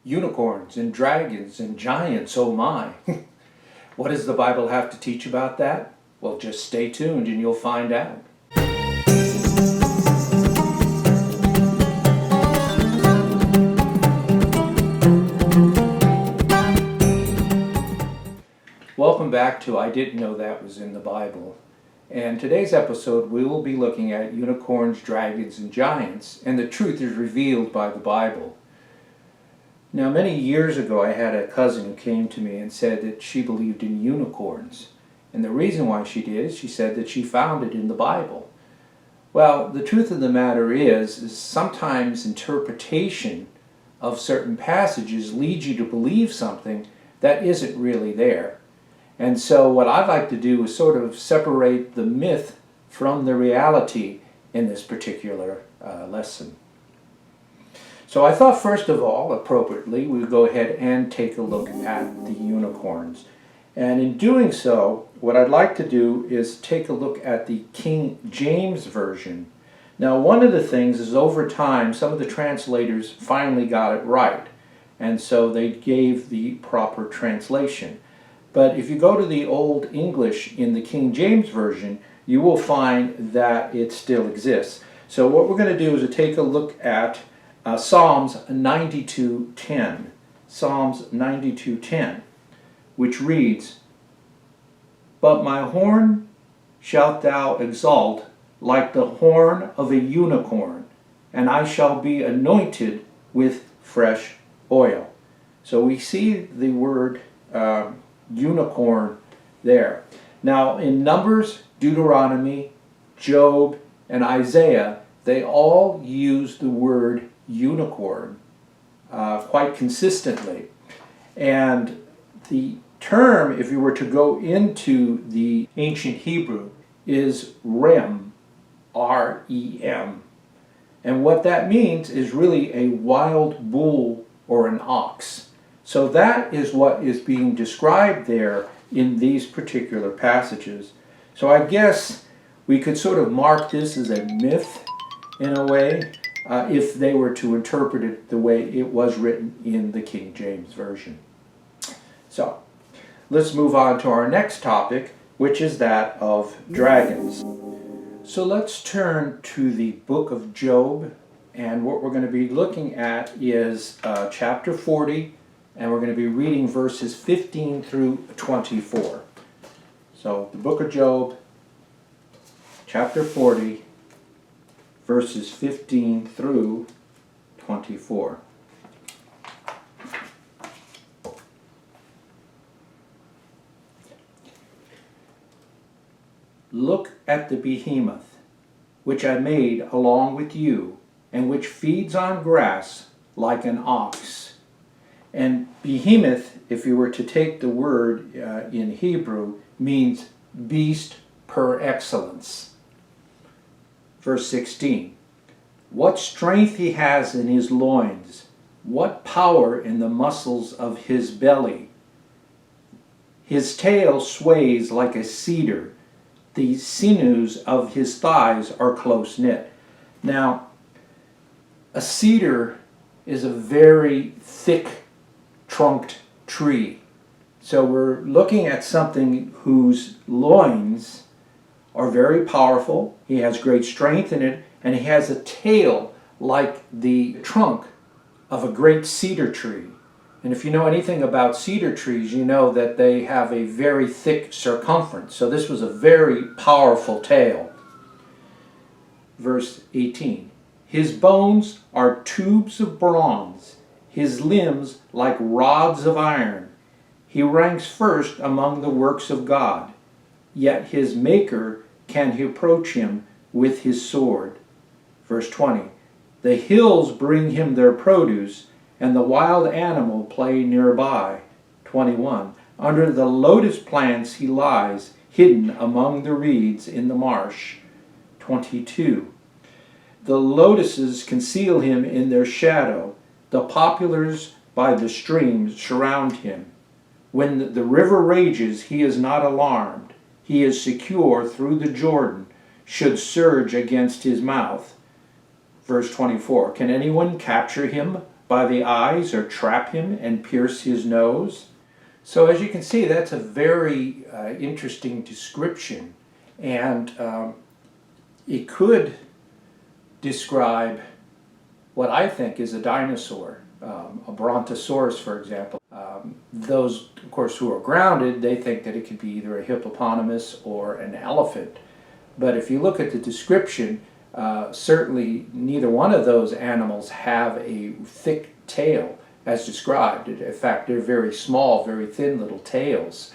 Unicorns and dragons and giants, oh my. What does the Bible have to teach about that? Well, just stay tuned and you'll find out. Welcome back to I Didn't Know That Was in the Bible. And today's episode we will be looking at unicorns, dragons, and giants, and the truth is revealed by the Bible. Now, many years ago I had a cousin who came to me and said that she believed in unicorns. And the reason why she did is she said that she found it in the Bible. Well, the truth of the matter is sometimes interpretation of certain passages leads you to believe something that isn't really there. And so what I'd like to do is sort of separate the myth from the reality in this particular lesson. So I thought first of all, appropriately, we would go ahead and take a look at the unicorns. And in doing so, what I'd like to do is take a look at the King James Version. Now, one of the things is over time, some of the translators finally got it right. And so they gave the proper translation. But if you go to the Old English in the King James Version, you will find that it still exists. So what we're going to do is take a look at Psalms 92:10. Psalms 92:10, which reads, "But my horn shalt thou exalt like the horn of a unicorn, and I shall be anointed with fresh oil." So we see the word unicorn there. Now in Numbers, Deuteronomy, Job, and Isaiah, they all use the word unicorn quite consistently. And the term, if you were to go into the ancient Hebrew, is rame, R-E-M. And what that means is really a wild bull or an ox. So that is what is being described there in these particular passages. So I guess we could sort of mark this as a myth in a way, if they were to interpret it the way it was written in the King James Version. So let's move on to our next topic, which is that of dragons. So let's turn to the book of Job, and what we're going to be looking at is chapter 40, and we're going to be reading verses 15 through 24. So the book of Job, chapter 40, verses 15 through 24. "Look at the behemoth, which I made along with you, and which feeds on grass like an ox." And behemoth, if you were to take the word in Hebrew, means beast per excellence. Verse 16, "What strength he has in his loins, what power in the muscles of his belly. His tail sways like a cedar, the sinews of his thighs are close knit." Now, a cedar is a very thick trunked tree. So we're looking at something whose loins are very powerful. He has great strength in it, and he has a tail like the trunk of a great cedar tree. And if you know anything about cedar trees, you know that they have a very thick circumference. So this was a very powerful tail. Verse 18, "His bones are tubes of bronze, his limbs like rods of iron. He ranks first among the works of God, yet his maker can he approach him with his sword." Verse 20, "The hills bring him their produce, and the wild animal play nearby." 21, "Under the lotus plants he lies, hidden among the reeds in the marsh." 22, "The lotuses conceal him in their shadow, the poplars by the streams surround him. When the river rages, he is not alarmed. He is secure through the Jordan, should surge against his mouth." Verse 24, "Can anyone capture him by the eyes or trap him and pierce his nose. So as you can see, that's a very interesting description, and it could describe what I think is a dinosaur, a brontosaurus, for example. Those, of course, who are grounded, they think that it could be either a hippopotamus or an elephant. But if you look at the description, certainly neither one of those animals have a thick tail as described. In fact, they're very small, very thin little tails.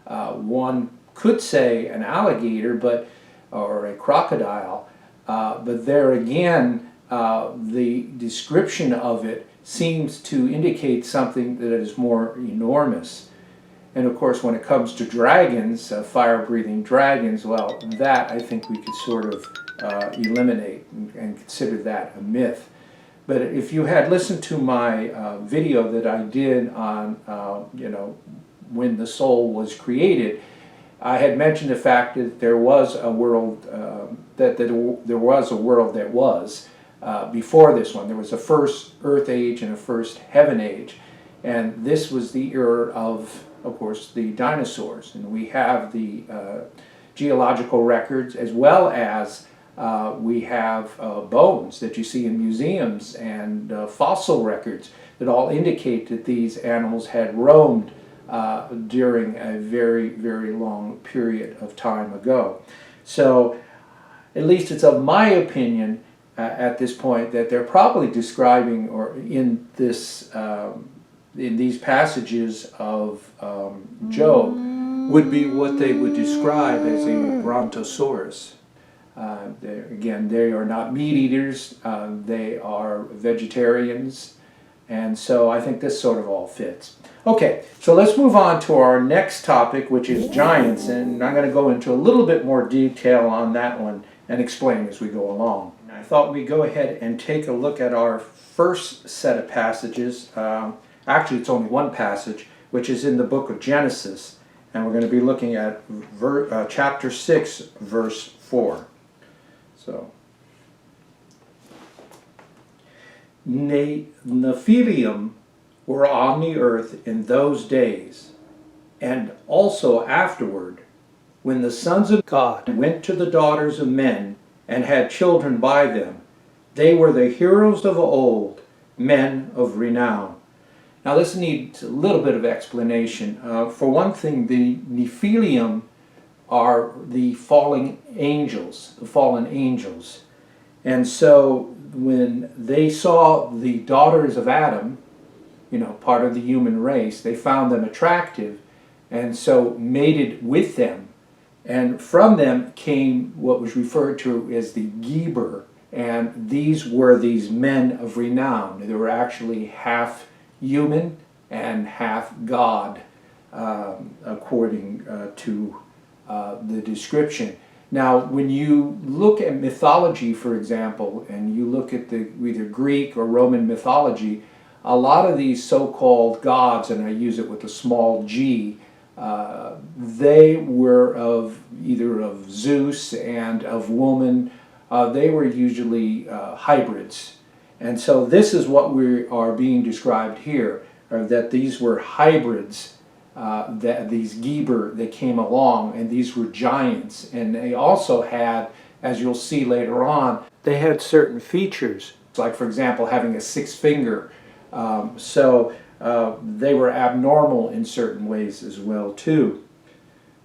One could say an alligator, or a crocodile, but there again, the description of it seems to indicate something that is more enormous. And of course, when it comes to dragons, fire-breathing dragons, well, that I think we could sort of eliminate and consider that a myth. But if you had listened to my video that I did on, when the soul was created, I had mentioned the fact that there was a world there was a world that was before this one. There was a first earth age and a first heaven age, and this was the era of course, the dinosaurs. And we have the geological records, as well as we have bones that you see in museums and fossil records that all indicate that these animals had roamed during a very, very long period of time ago. So, at least it's of my opinion at this point that they're probably describing, or in this in these passages of Job, would be what they would describe as a brontosaurus. Again, they are not meat eaters, they are vegetarians, and so I think this sort of all fits. Okay, so let's move on to our next topic, which is giants, and I'm going to go into a little bit more detail on that one and explain as we go along. I thought we'd go ahead and take a look at our first set of passages. Actually, it's only one passage, which is in the book of Genesis, and we're going to be looking at chapter 6, verse 4. So, NEPHILLIM were on the earth in those days, and also afterward, when the sons of God went to the daughters of men and had children by them. They were the heroes of old, men of renown. Now this needs a little bit of explanation. For one thing, the NEPHILLIM are the fallen angels, And so when they saw the daughters of Adam, part of the human race, they found them attractive, and so mated with them. And from them came what was referred to as the GIBBOR, and these were these men of renown. They were actually half human and half God, according to the description. Now, when you look at mythology, for example, and you look at the either Greek or Roman mythology, a lot of these so-called gods, and I use it with a small g, they were either of Zeus and of woman. They were usually hybrids. And so this is what we are being described here, that these were hybrids, that these GIBBOR that came along, and these were giants. And they also had, as you'll see later on, they had certain features, like for example having a sixth finger. They were abnormal in certain ways as well too.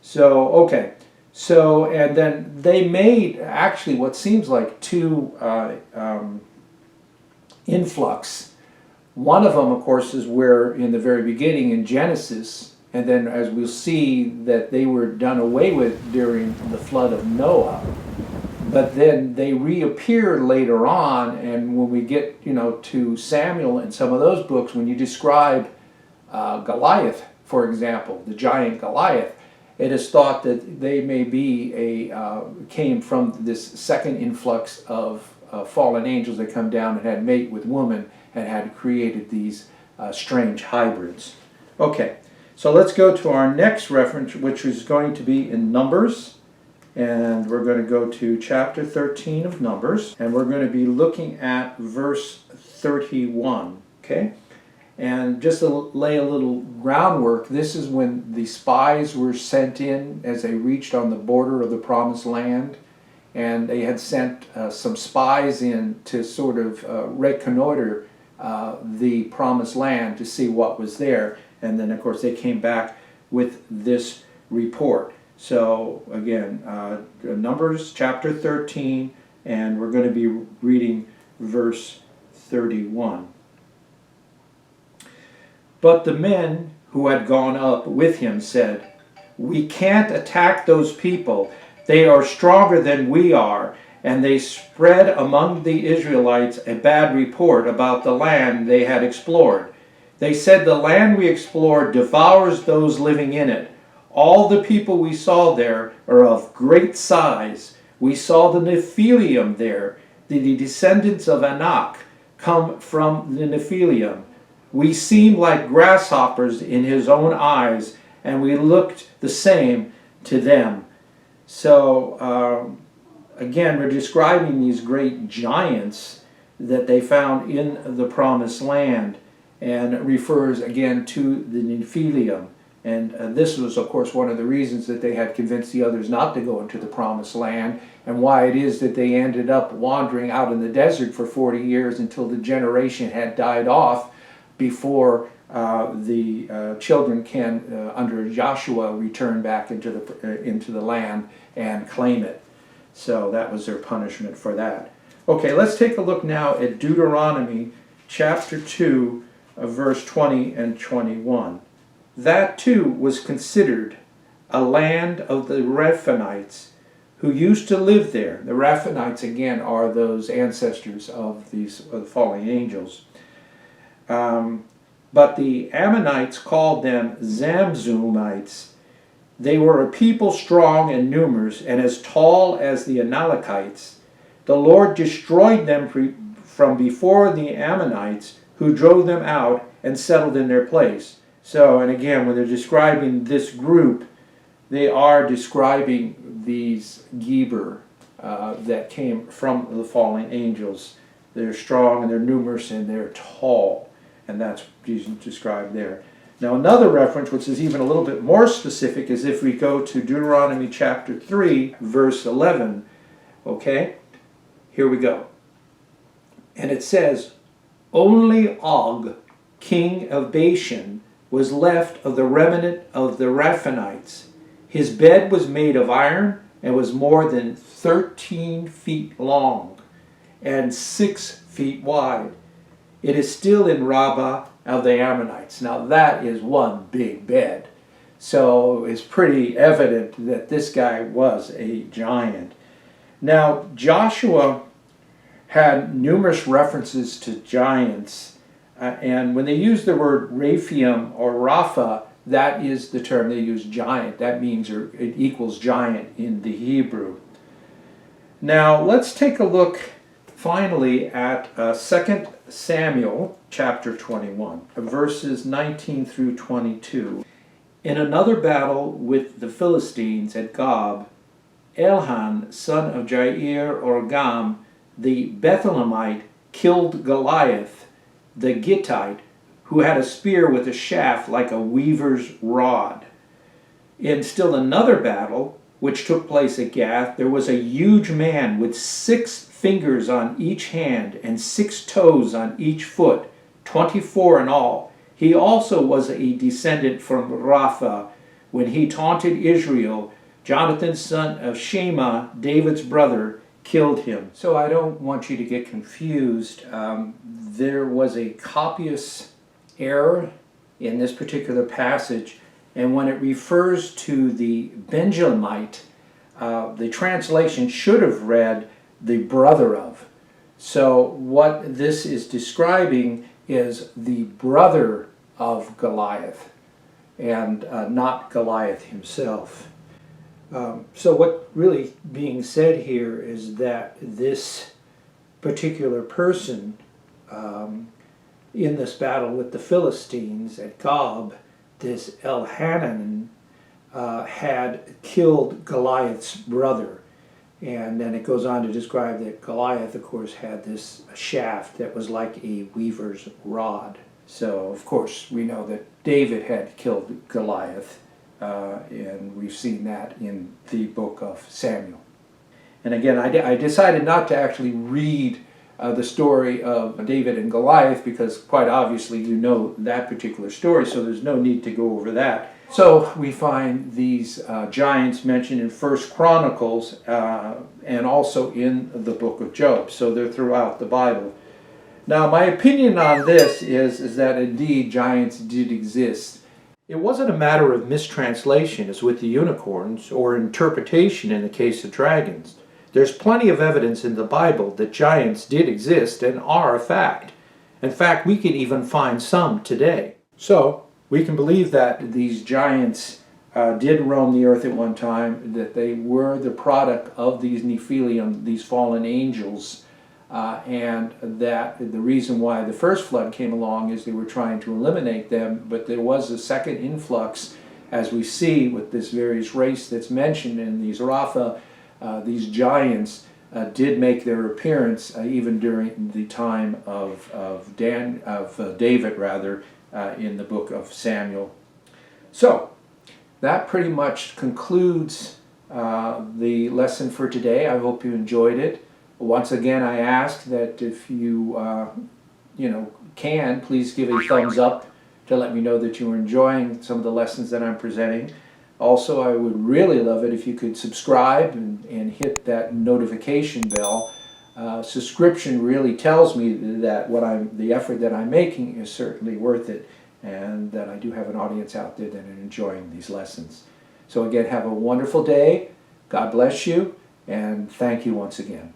So, okay. So, and then they made actually what seems like two influx. One of them, of course, is where in the very beginning in Genesis, and then as we'll see that they were done away with during the flood of Noah. But then they reappear later on, and when we get, to Samuel and some of those books, when you describe Goliath, for example, the giant Goliath, it is thought that they may be came from this second influx of fallen angels that come down and had mate with woman and had created these strange hybrids. Okay, so let's go to our next reference, which is going to be in Numbers. And we're going to go to chapter 13 of Numbers, and we're going to be looking at verse 31. Okay? And just to lay a little groundwork, this is when the spies were sent in as they reached on the border of the Promised Land. And they had sent some spies in to sort of reconnoiter the Promised Land to see what was there. And then, of course, they came back with this report. So, again, Numbers chapter 13, and we're going to be reading verse 31. But the men who had gone up with him said, "We can't attack those people. They are stronger than we are." And they spread among the Israelites a bad report about the land they had explored. They said, "The land we explored devours those living in it. All the people we saw there are of great size. We saw the NEPHILLIM there. The descendants of Anak come from the NEPHILLIM. We seemed like grasshoppers in his own eyes, and we looked the same to them." So, again, we're describing these great giants that they found in the Promised Land, and it refers again to the NEPHILLIM. And this was, of course, one of the reasons that they had convinced the others not to go into the Promised Land, and why it is that they ended up wandering out in the desert for 40 years until the generation had died off before the children can, under Joshua, return back into the land and claim it. So that was their punishment for that. Okay, let's take a look now at Deuteronomy chapter 2, verse 20 and 21. That too was considered a land of the Rephaites who used to live there. The Rephaites, again, are those ancestors of these fallen angels. But the Ammonites called them Zamzummites. They were a people strong and numerous and as tall as the Amalekites. The Lord destroyed them from before the Ammonites, who drove them out and settled in their place. So, and again, when they're describing this group, they are describing these GIBBOR that came from the fallen angels. They're strong and they're numerous and they're tall. And that's described there. Now another reference, which is even a little bit more specific, is if we go to Deuteronomy chapter 3, verse 11. Okay? Here we go. And it says, "Only Og, king of Bashan, was left of the remnant of the Rephaites. His bed was made of iron and was more than 13 feet long and 6 feet wide. It is still in Rabbah of the Ammonites." Now that is one big bed. So it's pretty evident that this guy was a giant. Now Joshua had numerous references to giants. And when they use the word Raphaim or Rapha, that is the term they use, giant. That means, or it equals giant in the Hebrew. Now let's take a look finally at 2 Samuel chapter 21, verses 19 through 22. "In another battle with the Philistines at Gob, Elhan, son of Jair or Gam, the Bethlehemite, killed Goliath, the Gittite, who had a spear with a shaft like a weaver's rod. In still another battle, which took place at Gath, there was a huge man with 6 fingers on each hand and 6 toes on each foot, 24 in all. He also was a descendant from Rapha. When he taunted Israel, Jonathan, son of Shema, David's brother, killed him." So I don't want you to get confused. There was a copious error in this particular passage, and when it refers to the Benjamite, the translation should have read "the brother of." So what this is describing is the brother of Goliath, and not Goliath himself. So what really being said here is that this particular person in this battle with the Philistines at Gob, this Elhanan, had killed Goliath's brother. And then it goes on to describe that Goliath, of course, had this shaft that was like a weaver's rod. So, of course, we know that David had killed Goliath, and we've seen that in the book of Samuel. And again, I decided not to actually read the story of David and Goliath because quite obviously you know that particular story, so there's no need to go over that. So we find these giants mentioned in 1 Chronicles and also in the book of Job. So they're throughout the Bible. Now my opinion on this is that indeed giants did exist. It wasn't a matter of mistranslation as with the unicorns or interpretation in the case of dragons. There's plenty of evidence in the Bible that giants did exist and are a fact. In fact, we can even find some today. So we can believe that these giants did roam the earth at one time, that they were the product of these NEPHILLIM, these fallen angels, and that the reason why the first flood came along is they were trying to eliminate them, but there was a second influx, as we see with this various race that's mentioned in these Rapha. These giants did make their appearance even during the time of David, rather, in the book of Samuel. So that pretty much concludes the lesson for today. I hope you enjoyed it. Once again, I ask that if you can, please give a thumbs up to let me know that you're enjoying some of the lessons that I'm presenting. Also, I would really love it if you could subscribe and hit that notification bell. Subscription really tells me that the effort that I'm making is certainly worth it, and that I do have an audience out there that are enjoying these lessons. So again, have a wonderful day. God bless you, and thank you once again.